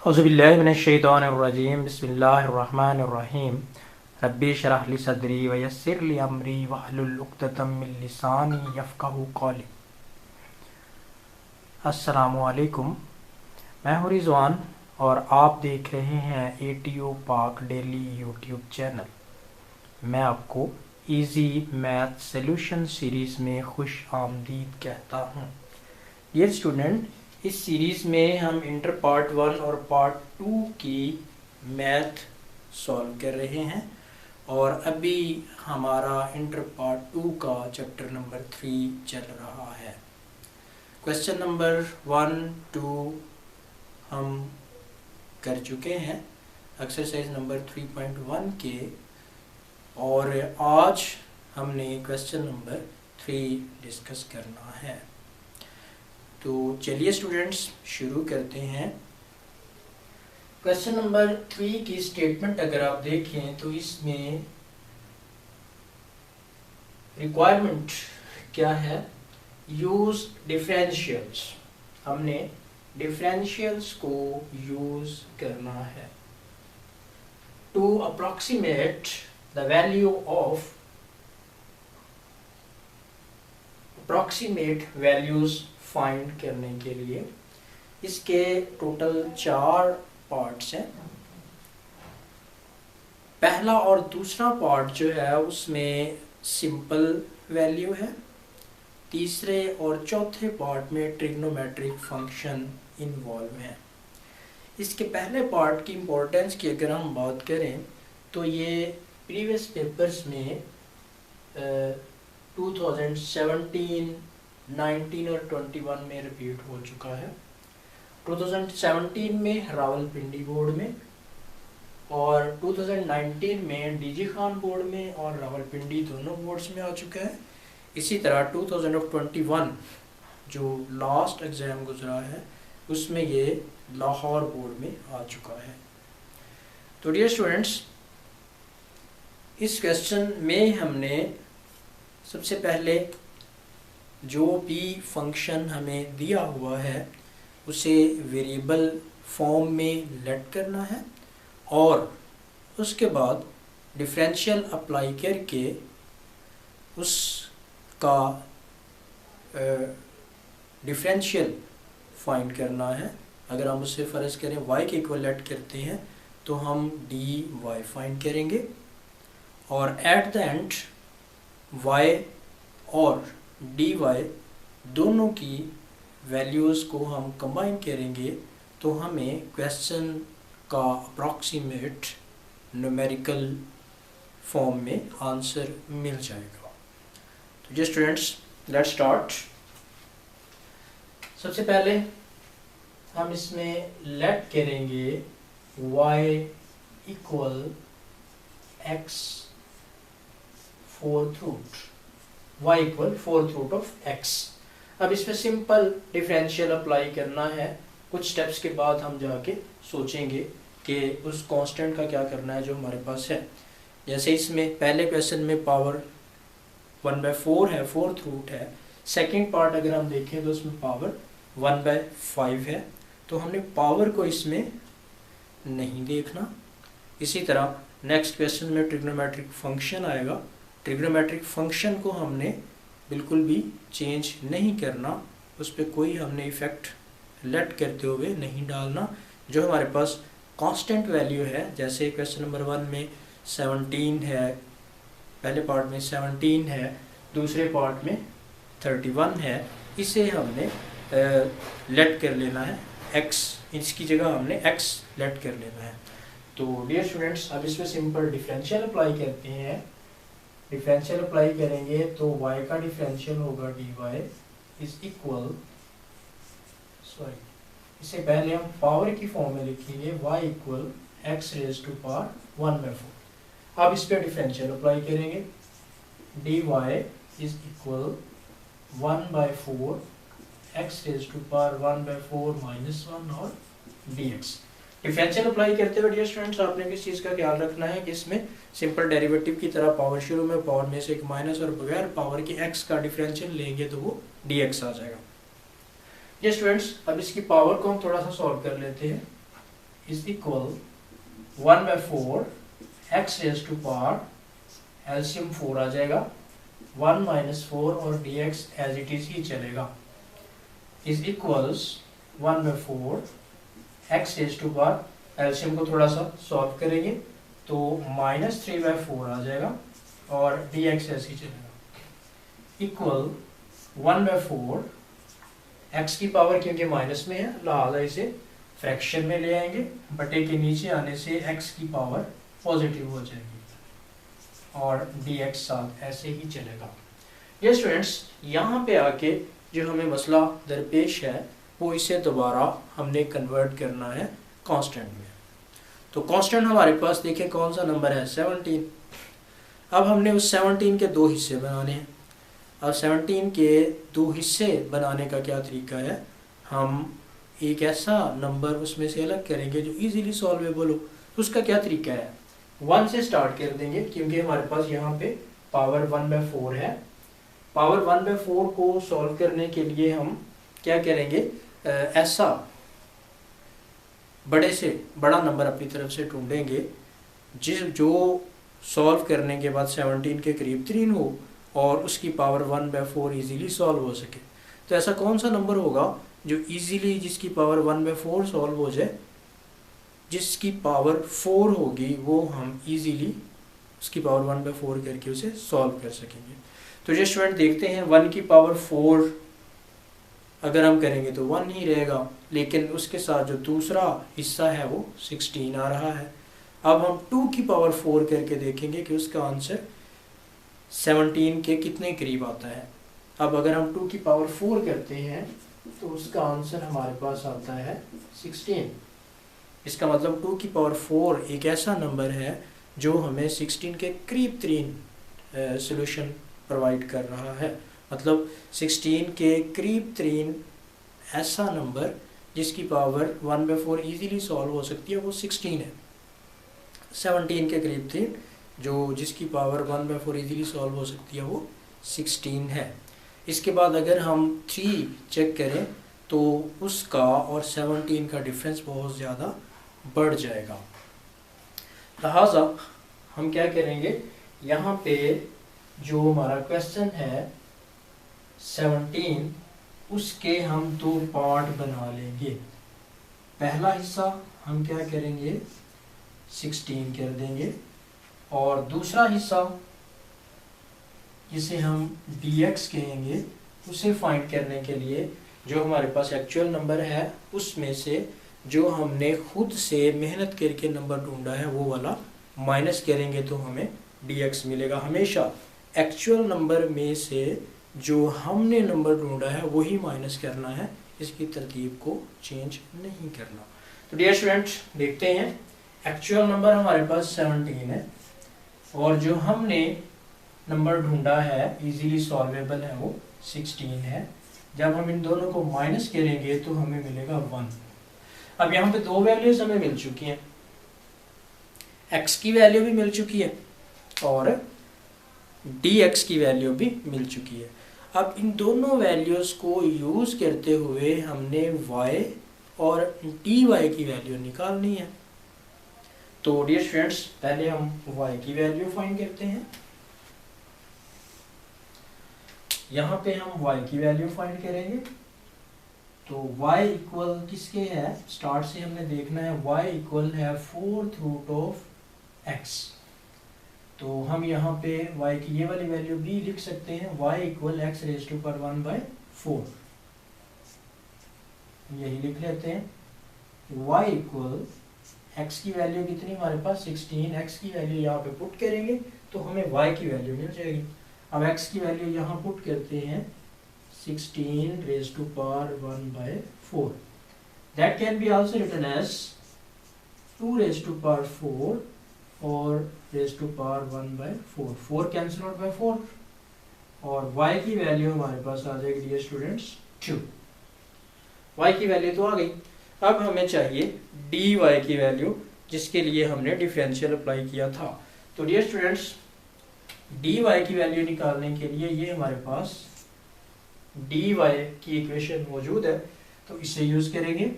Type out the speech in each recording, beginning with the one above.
औज़ुबिल्लाहि मिनश्शैतानिर्रजीम बिस्मिल्लाहिर्रहमानिर्रहीम रब्बि इश्रह ली सदरी व यस्सिर ली अमरी वहलुल उक़्दतम मिन लिसानी यफ़क़हू क़ौली। अस्सलामु अलैकुम, मैं हूँ रिज़वान और आप देख रहे हैं ATU पाक डेली यूट्यूब चैनल। मैं आपको इजी मैथ सॉल्यूशन सीरीज़ में खुश आमदीद कहता हूँ। डियर स्टूडेंट, इस सीरीज़ में हम इंटर पार्ट 1 और पार्ट 2 की मैथ सॉल्व कर रहे हैं और अभी हमारा इंटर पार्ट 2 का चैप्टर नंबर 3 चल रहा है। क्वेश्चन नंबर 1, 2 हम कर चुके हैं एक्सरसाइज नंबर 3.1 के, और आज हमने क्वेश्चन नंबर 3 डिस्कस करना है। तो चलिए स्टूडेंट्स शुरू करते हैं। क्वेश्चन नंबर 3 की स्टेटमेंट अगर आप देखें तो इसमें रिक्वायरमेंट क्या है? Use differentials. हमने डिफरेंशियल्स को यूज करना है to approximate the value of approximate values find करने के लिए। इसके टोटल 4 पार्ट्स हैं। पहला और दूसरा पार्ट जो है उसमें सिंपल वैल्यू है। तीसरे और चौथे पार्ट में ट्रिग्नोमेट्रिक फंक्शन इन्वॉल्व है। इसके पहले पार्ट की इम्पोर्टेंस की अगर हम बात करें तो ये प्रीवियस पेपर्स में 2017, 19 और 21 में रिपीट हो चुका है। 2017 में रावलपिंडी बोर्ड में और 2019 में डीजी खान बोर्ड में और रावलपिंडी दोनों बोर्ड्स में आ चुका है। इसी तरह 2021 जो लास्ट एग्ज़ाम गुजरा है उसमें ये लाहौर बोर्ड में आ चुका है। तो डियर स्टूडेंट्स, इस क्वेश्चन में हमने सबसे पहले जो भी फंक्शन हमें दिया हुआ है उसे वेरिएबल फॉर्म में लेट करना है और उसके बाद डिफरेंशियल अप्लाई करके उसका डिफरेंशियल फाइंड करना है। अगर हम उससे फ़र्ज़ करें y के इक्वल लेट करते हैं तो हम dy फाइंड करेंगे और एट द एंड y और dy दोनों की वैल्यूज़ को हम कंबाइन करेंगे तो हमें क्वेश्चन का अप्रॉक्सीमेट न्यूमेरिकल फॉर्म में आंसर मिल जाएगा। तो जी स्टूडेंट्स, लेट्स स्टार्ट। सबसे पहले हम इसमें लेट करेंगे y equal x fourth root, y equal fourth root of x। अब इसमें सिंपल डिफरेंशियल अप्लाई करना है। कुछ स्टेप्स के बाद हम जाके सोचेंगे कि उस कांस्टेंट का क्या करना है जो हमारे पास है। जैसे इसमें पहले क्वेश्चन में पावर 1/4 है, फोर्थ रूट है। सेकंड पार्ट अगर हम देखें तो उसमें पावर 1/5 है, तो हमने पावर को इसमें नहीं देखना। इसी तरह नेक्स्ट क्वेश्चन में ट्रिग्नोमेट्रिक फंक्शन आएगा। ट्रिग्नोमेट्रिक फंक्शन को हमने बिल्कुल भी चेंज नहीं करना, उस पर कोई हमने इफ़ेक्ट लेट करते हुए नहीं डालना। जो हमारे पास कांस्टेंट वैल्यू है, जैसे क्वेश्चन नंबर 1 में 17 है, पहले पार्ट में 17 है, दूसरे पार्ट में 31 है, इसे हमने लेट कर लेना है x, इसकी जगह हमने x लेट कर लेना है। तो डियर स्टूडेंट्स, अब इसमें सिंपल डिफरेंशियल अप्लाई करते हैं। डिफरेंशियल अप्लाई करेंगे तो y का डिफरेंशियल होगा dy इज इक्वल, सॉरी इससे पहले हम पावर की फॉर्म में लिखेंगे y equal x raise to power 1/4। अब इस पर डिफरेंशियल अप्लाई करेंगे, dy is equal 1/4 x raise to power 1/4 minus 1 और dx। डिफरेंशियल अप्लाई करते हुए डियर स्टूडेंट्स आपने किस चीज़ का ख्याल रखना है कि इसमें सिंपल डेरिवेटिव की तरह पावर शुरू में, पावर में से एक माइनस और बगैर पावर के x का डिफरेंशियल लेंगे तो वो dx आ जाएगा। ये स्टूडेंट्स, अब इसकी पावर को हम थोड़ा सा सॉल्व कर लेते हैं। Is equal 1/4 x raise to power LCM 4 आ जाएगा, 1 - 4 और dx एज इट इज ही चलेगा, is equals 1/4 x raise to power LCM को थोड़ा सा सॉल्व करेंगे तो -3/4 आ जाएगा और dx ऐसे ही चलेगा, इक्वल 1/4 x की पावर, क्योंकि माइनस में है लिहाजा इसे फ्रैक्शन में ले आएंगे, बटे के नीचे आने से x की पावर पॉजिटिव हो जाएगी और dx साथ ऐसे ही चलेगा। ये स्टूडेंट्स यहाँ पे आके जो हमें मसला दरपेश है वो इसे दोबारा हमने कन्वर्ट करना है कांस्टेंट में। तो कांस्टेंट हमारे पास देखें कौन सा नंबर है, 17। अब हमने उस 17 के दो हिस्से बनाने हैं। अब 17 के दो हिस्से बनाने का क्या तरीका है, हम एक ऐसा नंबर उसमें से अलग करेंगे जो इजीली सॉल्वेबल हो। उसका क्या तरीका है, 1 से स्टार्ट कर देंगे क्योंकि हमारे पास यहाँ पे पावर 1/4 है। पावर 1/4 को सॉल्व करने के लिए हम क्या करेंगे, ऐसा बड़े से बड़ा नंबर अपनी तरफ से ढूंढेंगे जो सॉल्व करने के बाद 17 के करीब 3 हो और उसकी पावर 1/4 इजीली सॉल्व हो सके। तो ऐसा कौन सा नंबर होगा जो इजीली जिसकी पावर 1/4 सॉल्व हो जाए, जिसकी पावर 4 होगी वो हम इजीली उसकी पावर 1/4 करके उसे सॉल्व कर सकेंगे। तो ये स्टूडेंट देखते हैं 1 की पावर 4 अगर हम करेंगे तो 1 ही रहेगा, लेकिन उसके साथ जो दूसरा हिस्सा है वो 16 आ रहा है। अब हम 2 की पावर 4 करके देखेंगे कि उसका आंसर 17 के कितने करीब आता है। अब अगर हम 2 की पावर 4 करते हैं तो उसका आंसर हमारे पास आता है 16। इसका मतलब 2 की पावर 4 एक ऐसा नंबर है जो हमें 16 के करीब 3 सॉल्यूशन प्रोवाइड कर रहा है। मतलब 16 के करीब 3 ऐसा नंबर जिसकी पावर 1/4 इजीली सॉल्व हो सकती है वो 16 है। 17 के करीब 3 जो जिसकी पावर 1/4 इजीली सॉल्व हो सकती है वो 16 है। इसके बाद अगर हम 3 चेक करें तो उसका और 17 का डिफरेंस बहुत ज़्यादा बढ़ जाएगा। लिहाजा हम क्या करेंगे, यहाँ पे जो हमारा क्वेश्चन है 17 उसके हम 2 पार्ट बना लेंगे। पहला हिस्सा हम क्या करेंगे 16 कर देंगे और दूसरा हिस्सा जिसे हम dx कहेंगे उसे फाइंड करने के लिए जो हमारे पास एक्चुअल नंबर है उसमें से जो हमने खुद से मेहनत करके नंबर ढूंढा है वो वाला माइनस करेंगे तो हमें dx मिलेगा। हमेशा एक्चुअल नंबर में से जो हमने नंबर ढूंढा है वही माइनस करना है, इसकी तरतीब को चेंज नहीं करना। तो डियर स्टूडेंट्स देखते हैं, एक्चुअल नंबर हमारे पास 17 है और जो हमने नंबर ढूंढा है इजीली सॉल्वेबल है वो 16 है। जब हम इन दोनों को माइनस करेंगे तो हमें मिलेगा 1। अब यहाँ पे 2 वैल्यूज हमें मिल चुकी हैं, x की वैल्यू भी मिल चुकी है और dx की वैल्यू भी मिल चुकी है। अब इन दोनों वैल्यूज को यूज करते हुए हमने y और dy की वैल्यू निकालनी है। तो डियर स्टूडेंट्स पहले हम y की वैल्यू फाइंड करते हैं। यहाँ पे हम y की वैल्यू फाइंड करेंगे तो y इक्वल किसके है, स्टार्ट से हमने देखना है y इक्वल है 4th रूट ऑफ x। तो हम यहाँ पे y की ये वाली वैल्यू भी लिख सकते हैं, y equal x raise to power 1/4 यही लिख लेते हैं। y इक्वल x की वैल्यू कितनी हमारे पास 16, x की वैल्यू यहाँ पे पुट करेंगे तो हमें y की वैल्यू मिल जाएगी। अब x की वैल्यू यहाँ पुट करते हैं 16 raise to power 1/4। That can be also written as 2 raise to power 4 और raise to power 1/4। 4 cancel out by 4 और y की वैल्यू हमारे पास आ जाएगी डियर स्टूडेंट्स 2। y की वैल्यू तो आ गई। अब हमें चाहिए dy की वैल्यू जिसके लिए हमने डिफरेंशियल अप्लाई किया था। तो डियर स्टूडेंट्स dy की वैल्यू निकालने के लिए ये हमारे पास dy की इक्वेशन मौजूद है तो इसे यूज करेंगे।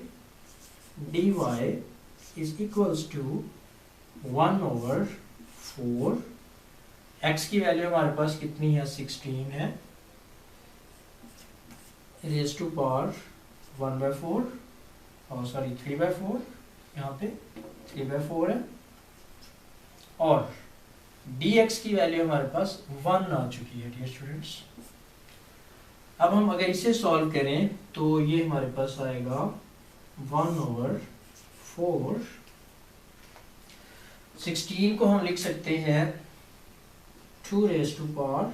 dy is equals to 1/4। x की वैल्यू हमारे पास कितनी है, 16 है, रेज टू पावर 1/4 और सॉरी 3/4, यहाँ पे 3/4 है, और dx की वैल्यू हमारे पास 1 आ चुकी है डियर स्टूडेंट्स। अब हम अगर इसे सॉल्व करें तो ये हमारे पास आएगा 1/4। 16 को हम लिख सकते हैं 2 रेज टू पावर,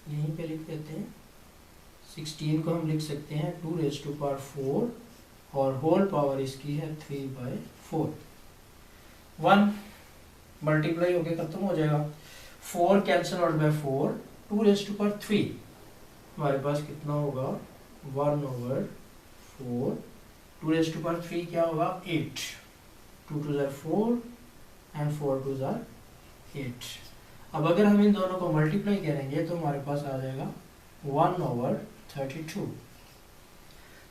यहीं पे लिख देते हैं, 16 को हम लिख सकते हैं 2 रेज टू पावर 4 और होल पावर इसकी है 3/4। 1 मल्टीप्लाई होके खत्म हो जाएगा, 4 cancel out by 4, 2 raise to power 3 हमारे पास कितना होगा 1/4, 2 रेज टू पावर 3 क्या होगा 8, 2 2 ज़ार 4 एंड 4 2 ज़ार 8। अब अगर हम इन दोनों को मल्टीप्लाई करेंगे तो हमारे पास आ जाएगा 1/32।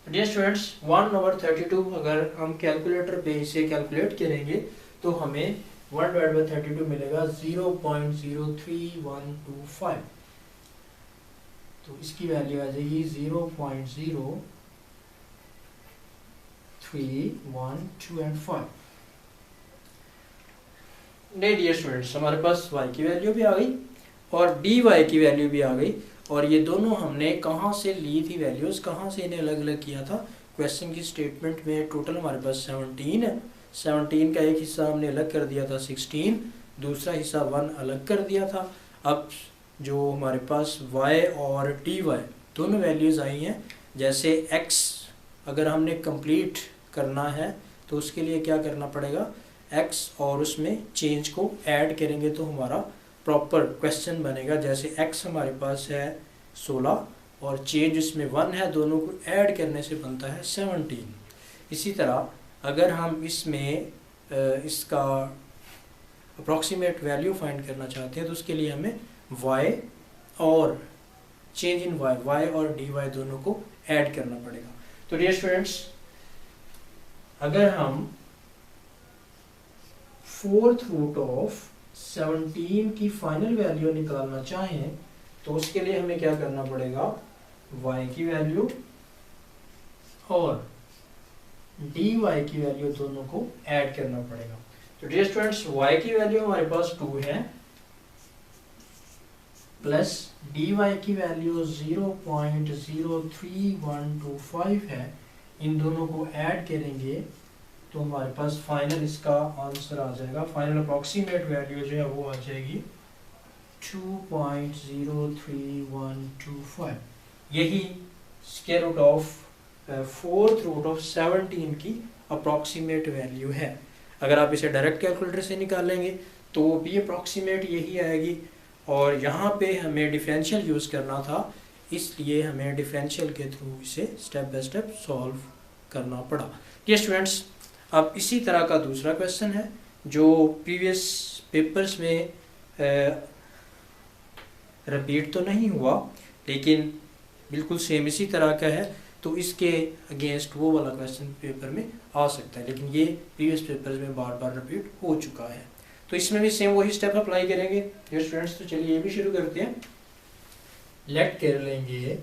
डियर स्टूडेंट्स 1/32 अगर हम कैलकुलेटर पे इसे कैलकुलेट करेंगे तो हमें 1/32 मिलेगा 0.03125। तो इसकी वैल्यू आ जाएगी 0.03125। नहीं डियर स्टूडेंट्स, हमारे पास y की वैल्यू भी आ गई और dy की वैल्यू भी आ गई, और ये दोनों हमने कहाँ से ली थी वैल्यूज, कहाँ से इन्हें अलग अलग किया था। क्वेश्चन की स्टेटमेंट में टोटल हमारे पास 17 है, 17 का एक हिस्सा हमने अलग कर दिया था 16, दूसरा हिस्सा 1 अलग कर दिया था। अब जो हमारे पास y और dy दोनों वैल्यूज़ आई हैं, जैसे x अगर हमने कंप्लीट करना है तो उसके लिए क्या करना पड़ेगा, x और उसमें चेंज को ऐड करेंगे तो हमारा प्रॉपर क्वेश्चन बनेगा। जैसे x हमारे पास है 16 और चेंज उसमें 1 है, दोनों को ऐड करने से बनता है 17। इसी तरह अगर हम इसमें इसका अप्रॉक्सीमेट वैल्यू फाइंड करना चाहते हैं तो उसके लिए हमें y और चेंज इन y और dy दोनों को ऐड करना पड़ेगा। तो डियर स्टूडेंट्स अगर हम 4th रूट ऑफ 17 की फाइनल वैल्यू निकालना चाहें तो उसके लिए हमें क्या करना पड़ेगा, y की वैल्यू और dy की वैल्यू दोनों को ऐड करना पड़ेगा। तो डियर स्टूडेंट्स y की वैल्यू हमारे पास 2 है प्लस dy की वैल्यू 0.03125 है, इन दोनों को ऐड करेंगे तो हमारे पास फाइनल इसका आंसर आ जाएगा, फाइनल अप्रॉक्सीमेट वैल्यू जो है वो आ जाएगी 2.03125। यही square root of 4th root of 17 की अप्रॉक्सीमेट वैल्यू है। अगर आप इसे डायरेक्ट कैलकुलेटर से निकालेंगे तो भी अप्रॉक्सीमेट यही आएगी, और यहाँ पे हमें डिफरेंशियल यूज़ करना था, इसलिए हमें डिफरेंशियल के थ्रू इसे स्टेप बाय स्टेप सॉल्व करना पड़ा। ये स्टूडेंट्स अब इसी तरह का दूसरा क्वेश्चन है जो प्रीवियस पेपर्स में रिपीट तो नहीं हुआ लेकिन बिल्कुल सेम इसी तरह का है, तो इसके अगेंस्ट वो वाला क्वेश्चन पेपर में आ सकता है, लेकिन ये प्रीवियस पेपर्स में बार बार रिपीट हो चुका है। तो इसमें भी सेम वही स्टेप अप्लाई करेंगे डियर स्टूडेंट्स। तो चलिए ये भी शुरू करते हैं। लेट कर लेंगे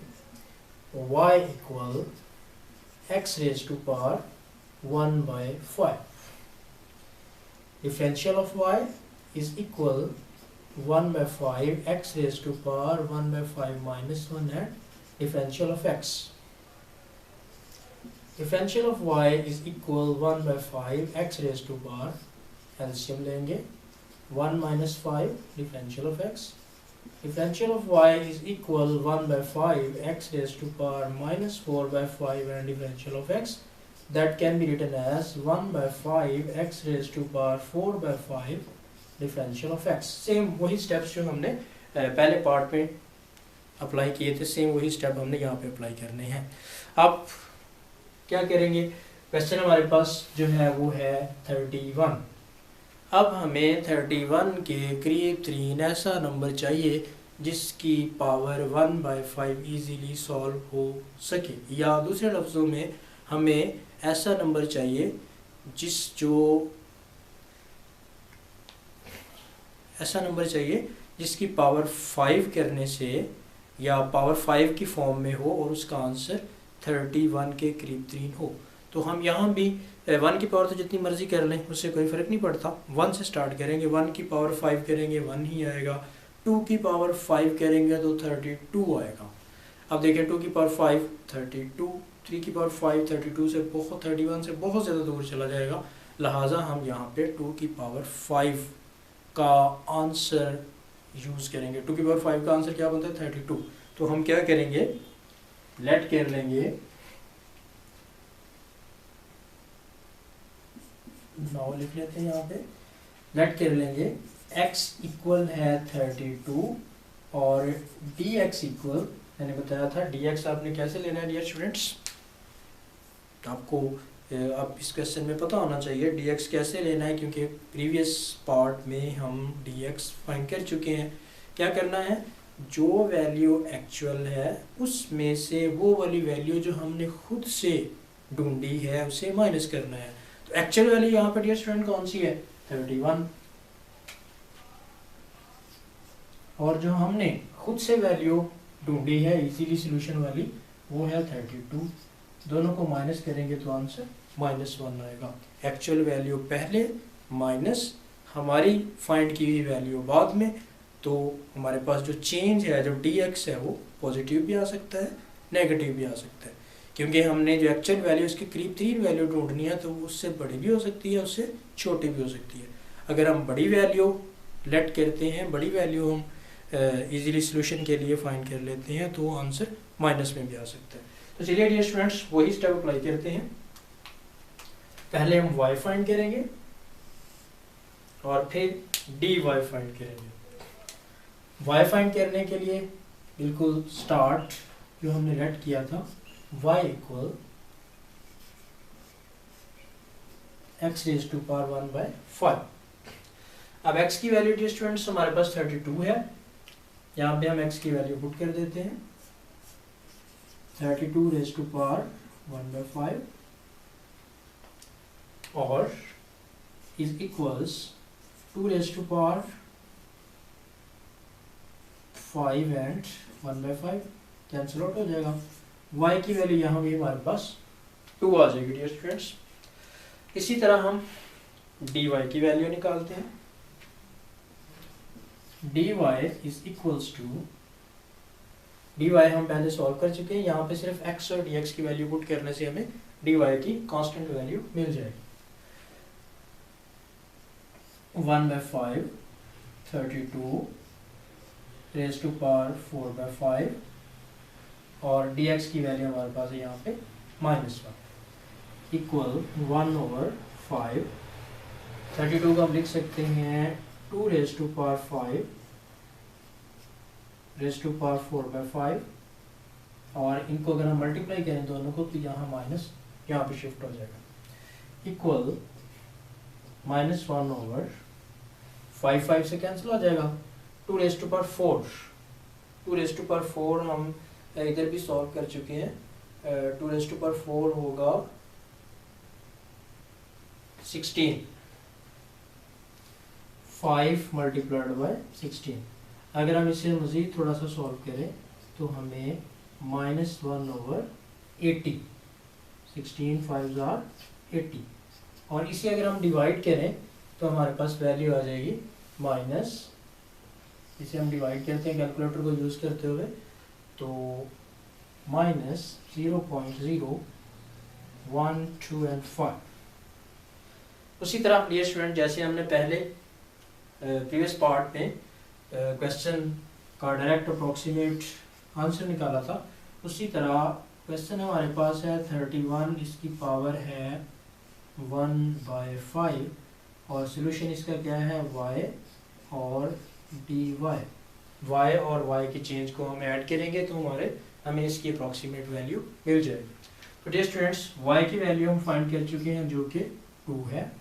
y equal x raise to power 1/5। Differential of y is equal 1/5 x raise to power 1/5 minus 1 है differential of x. Differential of y is equal 1/5 x raised to power, LCM लेंगे 1 minus 5 differential of x. Differential of y is equal 1/5 x raised to power minus 4/5 and differential of x that can be written as 1/5 x raised to power 4/5 differential of x. Same वही steps जो हमने पहले part में apply किए थे, same वही step हमने यहाँ पे अप्लाई करने हैं। अब क्या करेंगे, क्वेश्चन हमारे पास जो है वो है 31। अब हमें 31 के करीब तरीन ऐसा नंबर चाहिए जिसकी पावर 1/5 इजीली सॉल्व हो सके, या दूसरे लफ्ज़ों में हमें ऐसा नंबर चाहिए जो ऐसा नंबर चाहिए जिसकी पावर 5 करने से या पावर 5 की फॉर्म में हो और उसका आंसर 31 के करीब तरीन हो। तो हम यहाँ भी 1 की पावर तो जितनी मर्जी कर लें, उससे कोई फ़र्क नहीं पड़ता। 1 से स्टार्ट करेंगे, 1 की पावर 5 करेंगे 1 ही आएगा, 2 की पावर 5 करेंगे तो 32 आएगा। अब देखिए 2 की पावर 5 32, 3 की पावर 5 32 से 31 से बहुत ज़्यादा दूर चला जाएगा, लिहाजा हम यहाँ पे 2 की पावर 5 का आंसर यूज़ करेंगे। 2 की पावर 5 का आंसर क्या बनता है 32। तो हम क्या करेंगे, लेट कर लेंगे, नाउ लिख लेते हैं यहाँ पे, लेट कर लेंगे x इक्वल है 32 और dx इक्वल, मैंने बताया था dx आपने कैसे लेना है डियर स्टूडेंट्स, आपको अब इस क्वेश्चन में पता होना चाहिए dx कैसे लेना है, क्योंकि प्रीवियस पार्ट में हम dx फाइंड कर चुके हैं। क्या करना है, जो वैल्यू एक्चुअल है उसमें से वो वाली वैल्यू जो हमने खुद से ढूंढी है उसे माइनस करना है। तो एक्चुअल वैल्यू यहाँ पर डियर स्टूडेंट कौन सी है 31, और जो हमने खुद से वैल्यू ढूंढी है इजीली सॉल्यूशन वाली वो है 32। दोनों को माइनस करेंगे तो आंसर -1 आएगा। एक्चुअल वैल्यू पहले माइनस हमारी फाइंड की हुई वैल्यू बाद में, तो हमारे पास जो चेंज है, जो dx है, वो पॉजिटिव भी आ सकता है नेगेटिव भी आ सकता है, क्योंकि हमने जो एक्चुअल वैल्यू इसकी करीब 3 वैल्यू ढूंढनी है, तो उससे बड़ी भी हो सकती है उससे छोटी भी हो सकती है। अगर हम बड़ी वैल्यू लेट करते हैं, बड़ी वैल्यू हम इजीली सॉल्यूशन के लिए फाइंड कर लेते हैं, तो आंसर माइनस में भी आ सकता है। तो चलिए डियर स्टूडेंट्स वही स्टेप अप्लाई करते हैं। पहले हम y फाइंड करेंगे और फिर dy फाइंड करेंगे। y फाइंड करने के लिए बिल्कुल स्टार्ट जो हमने लेट किया था, y equal x raise to power 1/5। अब x की वैल्यू डियर स्टूडेंट्स हमारे पास 32 है, यहाँ पे हम x की वैल्यू पुट कर देते हैं 32 रेज़ टू पावर 1/5 और is equals 2 raise to power 5 and 1/5 cancel out हो जाएगा। y की वैल्यू यहाँ भी हमारे पास 2 आ जाएगी डियर स्टूडेंट्स। इसी तरह हम dy की वैल्यू निकालते हैं। dy is equals to, dy हम पहले सॉल्व कर चुके हैं, यहाँ पे सिर्फ x और dx की वैल्यू पुट करने से हमें dy की कांस्टेंट वैल्यू मिल जाएगी। 1/5 32 रेज़ टू पावर 4/5 और dx की वैल्यू हमारे पास है यहाँ पे -1 इक्वल 1/5। 32 को हम लिख सकते हैं 2 raise to power 5 raise to power 4/5 और इनको अगर हम मल्टीप्लाई करें दोनों को तो यहाँ माइनस यहाँ पे शिफ्ट हो जाएगा इक्वल -1/5 5 से कैंसिल हो जाएगा। 2 raise to power 4 2 raise to power 4 हम इधर भी सॉल्व कर चुके हैं। 2 रेज़ टू पावर 4 होगा 16, 5 मल्टीप्लाइड बाय 16। अगर हम इसे मज़ीद थोड़ा सा सॉल्व करें तो हमें -1/80 16 5 are 80 और इसे अगर हम डिवाइड करें तो हमारे पास वैल्यू आ जाएगी माइनस, इसे हम डिवाइड करते हैं कैलकुलेटर को यूज़ करते हुए, तो -0.0 1 2 एंड 5। उसी तरह डियर स्टूडेंट जैसे हमने पहले प्रीवियस पार्ट में क्वेश्चन का डायरेक्ट अप्रोक्सीमेट आंसर निकाला था, उसी तरह क्वेश्चन हमारे पास है 31, इसकी पावर है 1/5 और सॉल्यूशन इसका क्या है y और dy। y और y की चेंज को हम ऐड करेंगे तो हमें इसकी अप्रोक्सीमेट वैल्यू मिल जाएगी। तो डियर स्टूडेंट्स y की वैल्यू हम फाइंड कर चुके हैं जो कि 2 है,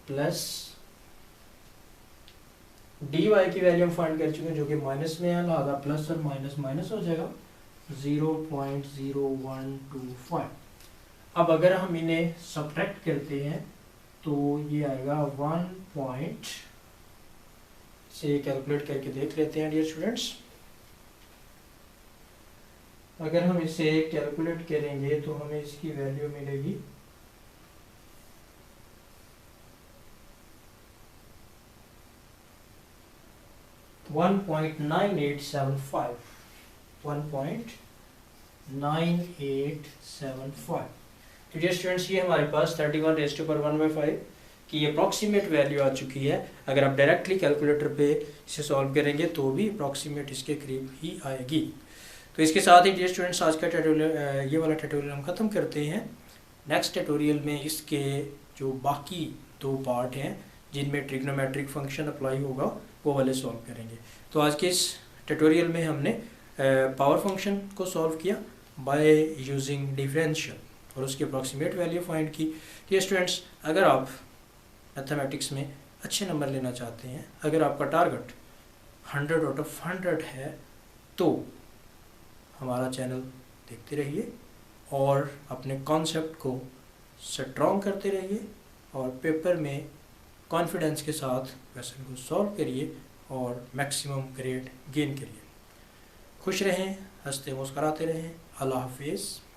प्लस dy की वैल्यू हम फाइंड कर चुके हैं जो कि माइनस में है, लिहाजा प्लस और माइनस माइनस हो जाएगा 0.0125। अब अगर हम इन्हें सब्ट्रैक्ट करते हैं तो ये आएगा 1 से कैलकुलेट करके देख लेते हैं डियर स्टूडेंट्स। अगर हम इसे कैलकुलेट करेंगे तो हमें इसकी वैल्यू मिलेगी 1.9875 1.9875। तो डियर स्टूडेंट्स ये हमारे पास 31⁻1/5 की अप्रॉक्सीमेट वैल्यू आ चुकी है। अगर आप डायरेक्टली कैलकुलेटर पे इसे सॉल्व करेंगे तो भी अप्रॉक्सीमेट इसके करीब ही आएगी। तो इसके साथ ही डियर स्टूडेंट्स आज का ट्यूटोरियल ये वाला ट्यूटोरियल हम ख़त्म करते हैं। नेक्स्ट ट्यूटोरियल में इसके जो बाकी 2 पार्ट हैं जिनमें ट्रिग्नोमेट्रिक फंक्शन अप्लाई होगा वो वाले सॉल्व करेंगे। तो आज के इस ट्यूटोरियल में हमने पावर फंक्शन को सॉल्व किया बाय यूजिंग डिफरेंशियल और उसकी अप्रॉक्सीमेट वैल्यू फाइंड की। डियर स्टूडेंट्स, अगर आप मैथमेटिक्स में अच्छे नंबर लेना चाहते हैं, अगर आपका टारगेट 100 आउट ऑफ 100 है तो हमारा चैनल देखते रहिए और अपने कॉन्सेप्ट को स्ट्रॉन्ग करते रहिए और पेपर में कॉन्फिडेंस के साथ क्वेश्चन को सॉल्व करिए और मैक्सिमम ग्रेड गेन करिए। खुश रहें, हंसते मुस्कराते रहें। अल्लाह हाफिज़।